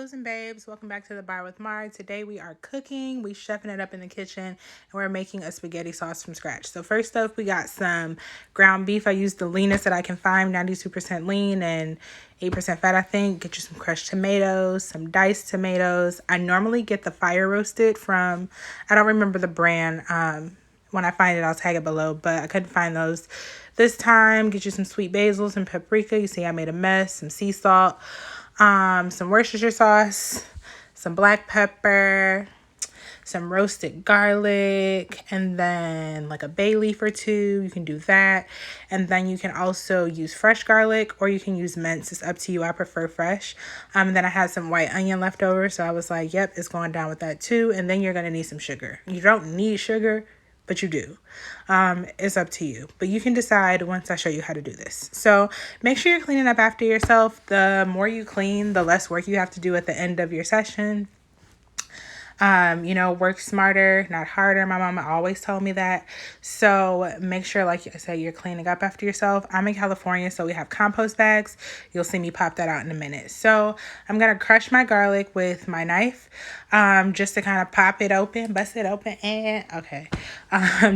Booze and Babes, welcome back to the Bar with Mar. Today we are cooking, we chefing it up in the kitchen, and we're making a spaghetti sauce from scratch. So first up, we got some ground beef. I used the leanest that I can find, 92% lean and 8% fat, I think. Get you some crushed tomatoes, some diced tomatoes. I normally get the fire roasted from, I don't remember the brand. When I find it, I'll tag it below, but I couldn't find those this time. Get you some sweet basil, some paprika. You see I made a mess, some sea salt. Some Worcestershire sauce, some black pepper, some roasted garlic, and then like a bay leaf or two. You can do that. And then you can also use fresh garlic or you can use mince. It's up to you. I prefer fresh. And then I had some white onion left over. So I was like, yep, it's going down with that too. And then you're going to need some sugar. You don't need sugar, but you do. It's up to you. But you can decide once I show you how to do this. So make sure you're cleaning up after yourself. The more you clean, the less work you have to do at the end of your session. Work smarter, not harder. My mama always told me that. So make sure, like I said, you're cleaning up after yourself. I'm in California, so we have compost bags. You'll see me pop that out in a minute. So I'm going to crush my garlic with my knife, just to kind of pop it open, bust it open, and okay.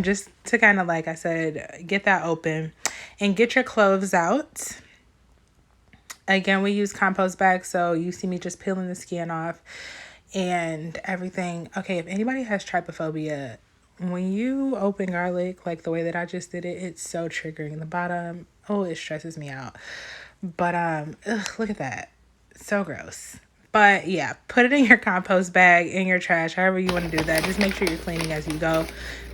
Just to kind of, like I said, get that open and get your cloves out. Again, we use compost bags, so you see me just peeling the skin off and everything. Okay, if anybody has trypophobia, when you open garlic like the way that I just did it, it's so triggering. The bottom, it stresses me out. But look at that. So gross. But yeah, put it in your compost bag, in your trash, however you want to do that. Just make sure you're cleaning as you go.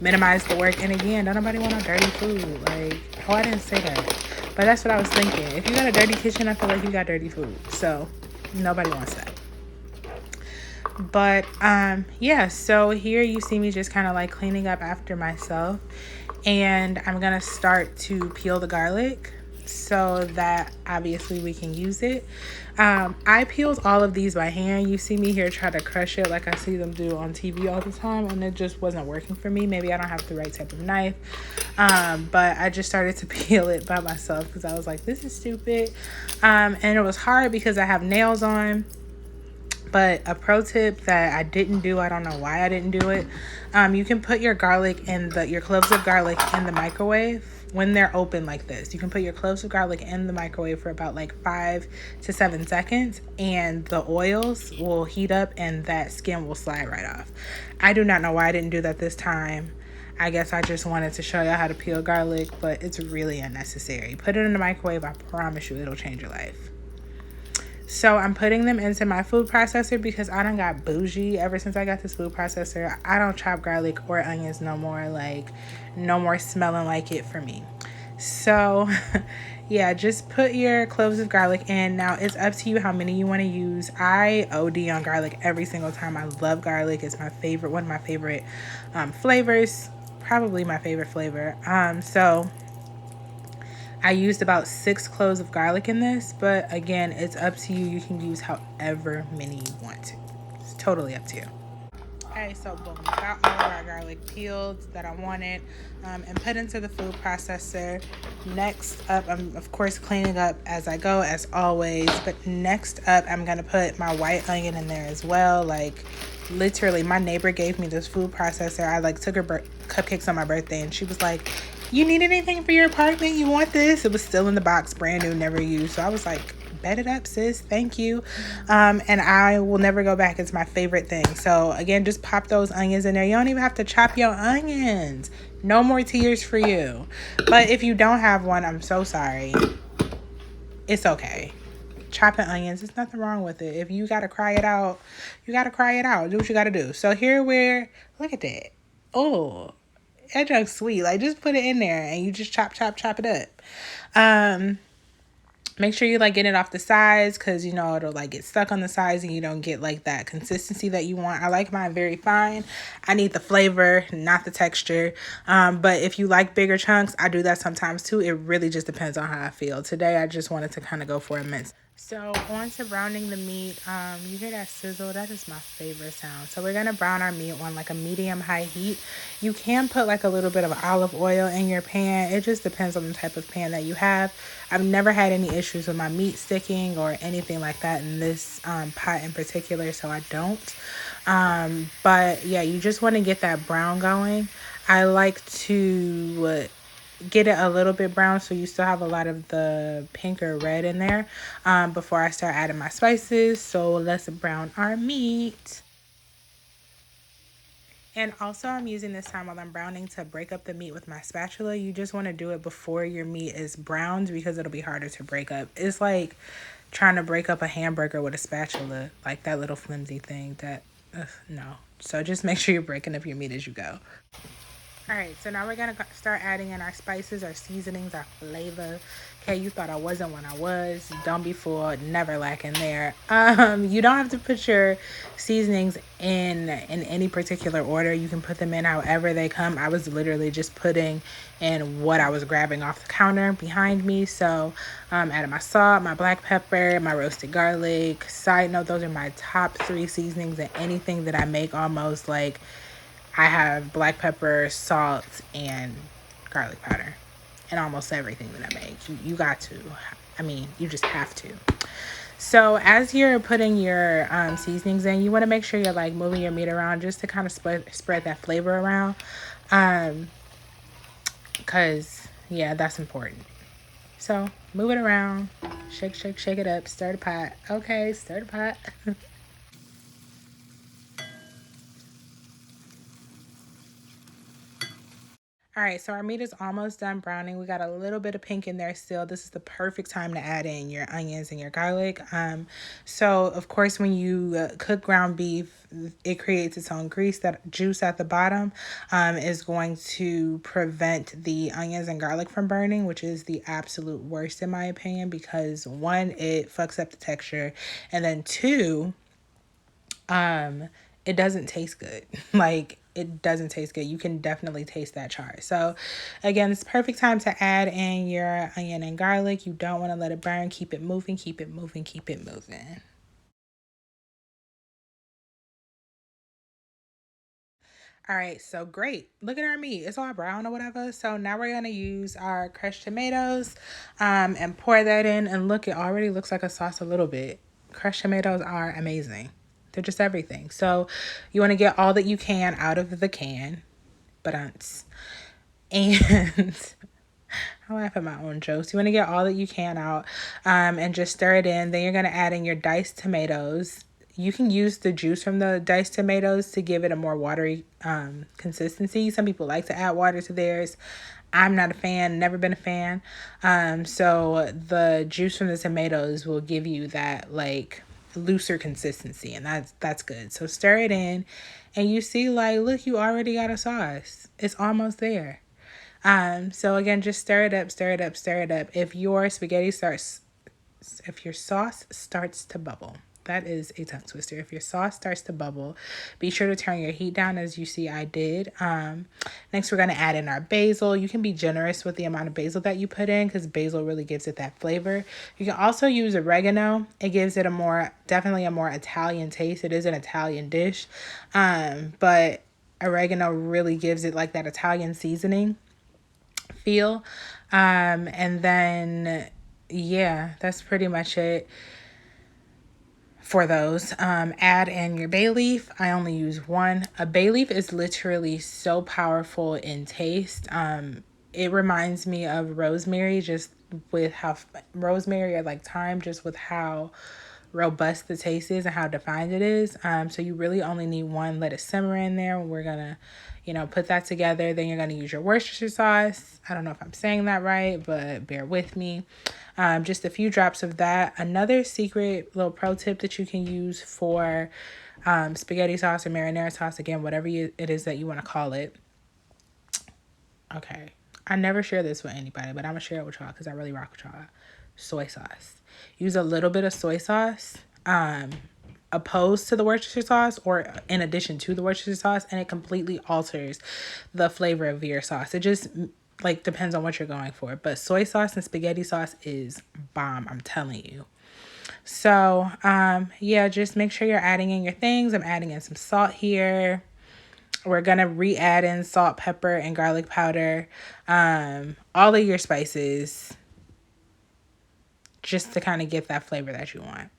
Minimize the work. And again, don't nobody want no dirty food. I didn't say that. But that's what I was thinking. If you got a dirty kitchen, I feel like you got dirty food. So nobody wants that. But so here you see me just kind of like cleaning up after myself, and I'm gonna start to peel the garlic so that obviously we can use it. I peeled all of these by hand. You see me here try to crush it like I see them do on TV all the time, and it just wasn't working for me. Maybe I don't have the right type of knife, but I just started to peel it by myself because I was like, this is stupid, and it was hard because I have nails on. But a pro tip that I didn't do, I don't know why I didn't do it. You can put your garlic your cloves of garlic in the microwave when they're open like this. You can put your cloves of garlic in the microwave for about like 5 to 7 seconds, and the oils will heat up and that skin will slide right off. I do not know why I didn't do that this time. I guess I just wanted to show you how to peel garlic, but it's really unnecessary. Put it in the microwave. I promise you it'll change your life. So I'm putting them into my food processor because I done got bougie ever since I got this food processor. I don't chop garlic or onions no more. No more smelling like it for me. So yeah, just put your cloves of garlic in. Now it's up to you how many you want to use. I OD on garlic every single time. I love garlic. It's my favorite, one of my favorite flavors. Probably my favorite flavor. So I used about 6 cloves of garlic in this, but again, it's up to you. You can use however many you want to. It's totally up to you. Okay, so boom, got all of our garlic peeled that I wanted and put into the food processor. Next up, I'm of course cleaning up as I go, as always, but next up, I'm gonna put my white onion in there as well. Literally, my neighbor gave me this food processor. I took her cupcakes on my birthday, and she was like, you need anything for your apartment? You want this? It was still in the box, brand new, never used. So I was like, bet it up, sis. Thank you. And I will never go back. It's my favorite thing. So again, just pop those onions in there. You don't even have to chop your onions. No more tears for you. But if you don't have one, I'm so sorry. It's okay. Chopping onions, there's nothing wrong with it. If you gotta cry it out, you gotta cry it out. Do what you gotta do. So here look at that. Oh, that junk's sweet. Just put it in there and you just chop it up. Make sure you get it off the sides, because it'll get stuck on the sides and you don't get that consistency that you want. I like mine very fine. I need the flavor, not the texture. But if you like bigger chunks, I do that sometimes too. It really just depends on how I feel. Today I just wanted to kind of go for a mince. So on to browning the meat. You hear that sizzle? That is my favorite sound. So we're gonna brown our meat on like a medium high heat. You can put like a little bit of olive oil in your pan. It just depends on the type of pan that you have. I've never had any issues with my meat sticking or anything like that in this pot in particular, so I don't. But yeah, you just want to get that brown going. I like to get it a little bit brown so you still have a lot of the pink or red in there before I start adding my spices. So let's brown our meat. And also I'm using this time while I'm browning to break up the meat with my spatula. You just want to do it before your meat is browned because it'll be harder to break up. It's like trying to break up a hamburger with a spatula, like that little flimsy thing that, no. So just make sure you're breaking up your meat as you go. All right, so now we're gonna start adding in our spices, our seasonings, our flavor. Okay, you thought I wasn't when I was. Don't be fooled. Never lacking there. You don't have to put your seasonings in any particular order. You can put them in however they come. I was literally just putting in what I was grabbing off the counter behind me. So, added my salt, my black pepper, my roasted garlic. Side note: those are my top 3 seasonings in anything that I make. Almost like I have black pepper, salt, and garlic powder in almost everything that I make. You got to. I mean, you just have to. So as you're putting your seasonings in, you want to make sure you're like moving your meat around just to kind of spread that flavor around. Because, yeah, that's important. So move it around. Shake, shake, shake it up. Stir the pot. Okay, stir the pot. All right, so our meat is almost done browning. We got a little bit of pink in there still. This is the perfect time to add in your onions and your garlic. So of course, when you cook ground beef, it creates its own grease. That juice at the bottom is going to prevent the onions and garlic from burning, which is the absolute worst in my opinion, because one, it fucks up the texture, and then two, it doesn't taste good. Like, it doesn't taste good. You can definitely taste that char. So again, it's perfect time to add in your onion and garlic. You don't want to let it burn. Keep it moving, keep it moving, keep it moving. All right, so great. Look at our meat. It's all brown or whatever. So now we're gonna use our crushed tomatoes and pour that in. And look, it already looks like a sauce a little bit. Crushed tomatoes are amazing. They're just everything. So you want to get all that you can out of the can, but and I laugh at my own jokes. You want to get all that you can out and just stir it in. Then you're going to add in your diced tomatoes. You can use the juice from the diced tomatoes to give it a more watery consistency. Some people like to add water to theirs. I'm not a fan, never been a fan. So the juice from the tomatoes will give you that like looser consistency, and that's good. So stir it in, and you see, like, look, you already got a sauce. It's almost there. So again, just stir it up, stir it up, stir it up. If your sauce starts to bubble, that is a tongue twister. If your sauce starts to bubble, be sure to turn your heat down, as you see I did. Next, we're going to add in our basil. You can be generous with the amount of basil that you put in because basil really gives it that flavor. You can also use oregano. It gives it definitely a more Italian taste. It is an Italian dish, but oregano really gives it like that Italian seasoning feel. And then, yeah, that's pretty much it for those. Add in your bay leaf. I only use one. A bay leaf is literally so powerful in taste. It reminds me of rosemary, just with how rosemary or like thyme, just with how robust the taste is and how defined it is. So you really only need one. Let it simmer in there. We're gonna, put that together. Then you're gonna use your Worcestershire sauce. I don't know if I'm saying that right, but bear with me. Just a few drops of that. Another secret little pro tip that you can use for spaghetti sauce or marinara sauce, again, whatever it is that you want to call it. Okay. I never share this with anybody, but I'm going to share it with y'all because I really rock with y'all. Soy sauce. Use a little bit of soy sauce opposed to the Worcestershire sauce or in addition to the Worcestershire sauce, and it completely alters the flavor of your sauce. It just like depends on what you're going for. But soy sauce and spaghetti sauce is bomb, I'm telling you. So, yeah, just make sure you're adding in your things. I'm adding in some salt here. We're gonna re-add in salt, pepper, and garlic powder. All of your spices just to kind of get that flavor that you want.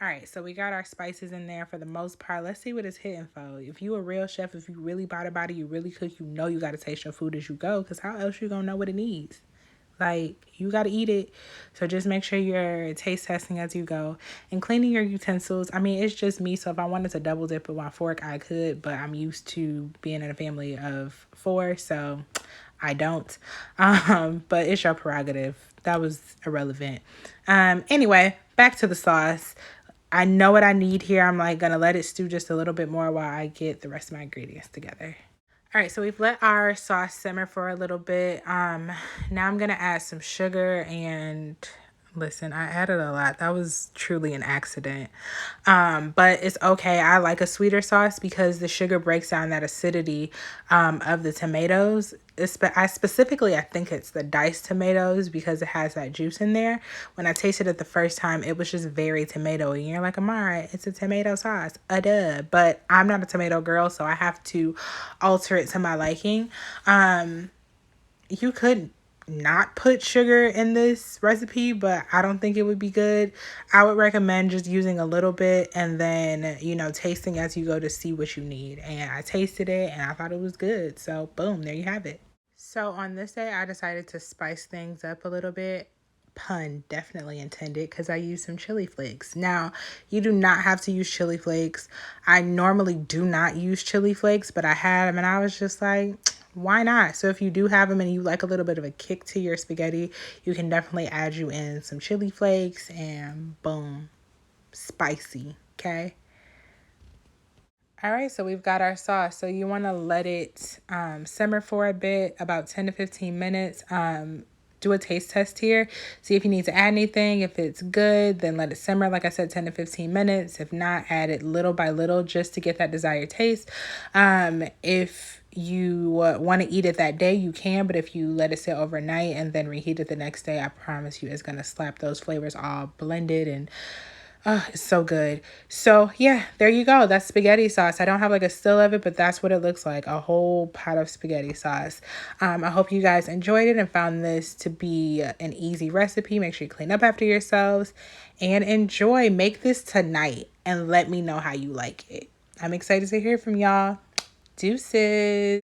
All right, so we got our spices in there for the most part. Let's see what it's hitting for. If you a real chef, if you really body, you really cook, you know you got to taste your food as you go, because how else you going to know what it needs? Like, you got to eat it. So just make sure you're taste testing as you go. And cleaning your utensils. I mean, it's just me, so if I wanted to double dip with my fork, I could, but I'm used to being in a family of 4, so I don't. But it's your prerogative. That was irrelevant. Anyway, back to the sauce. I know what I need here. I'm like gonna let it stew just a little bit more while I get the rest of my ingredients together. All right, so we've let our sauce simmer for a little bit. Now I'm gonna add some sugar and listen, I added a lot. That was truly an accident. But it's okay. I like a sweeter sauce because the sugar breaks down that acidity of the tomatoes. I think it's the diced tomatoes because it has that juice in there. When I tasted it the first time, it was just very tomatoey. And you're like, Amara, it's a tomato sauce. Duh. But I'm not a tomato girl, so I have to alter it to my liking. You could not put sugar in this recipe, but I don't think it would be good. I would recommend just using a little bit and then, tasting as you go to see what you need. And I tasted it and I thought it was good. So, boom, there you have it. So, on this day, I decided to spice things up a little bit. Pun definitely intended because I used some chili flakes. Now, you do not have to use chili flakes. I normally do not use chili flakes, but I had them and I was just like, why not? So if you do have them and you like a little bit of a kick to your spaghetti, you can definitely add you in some chili flakes and boom, spicy, okay? All right, so we've got our sauce. So you want to let it simmer for a bit, about 10 to 15 minutes. Do a taste test here. See if you need to add anything. If it's good, then let it simmer, like I said, 10 to 15 minutes. If not, add it little by little just to get that desired taste. If you want to eat it that day, you can, but if you let it sit overnight and then reheat it the next day, I promise you it's going to slap those flavors all blended and oh, it's so good. So yeah, there you go. That's spaghetti sauce. I don't have like a still of it, but that's what it looks like. A whole pot of spaghetti sauce. I hope you guys enjoyed it and found this to be an easy recipe. Make sure you clean up after yourselves and enjoy. Make this tonight and let me know how you like it. I'm excited to hear from y'all. Deuces.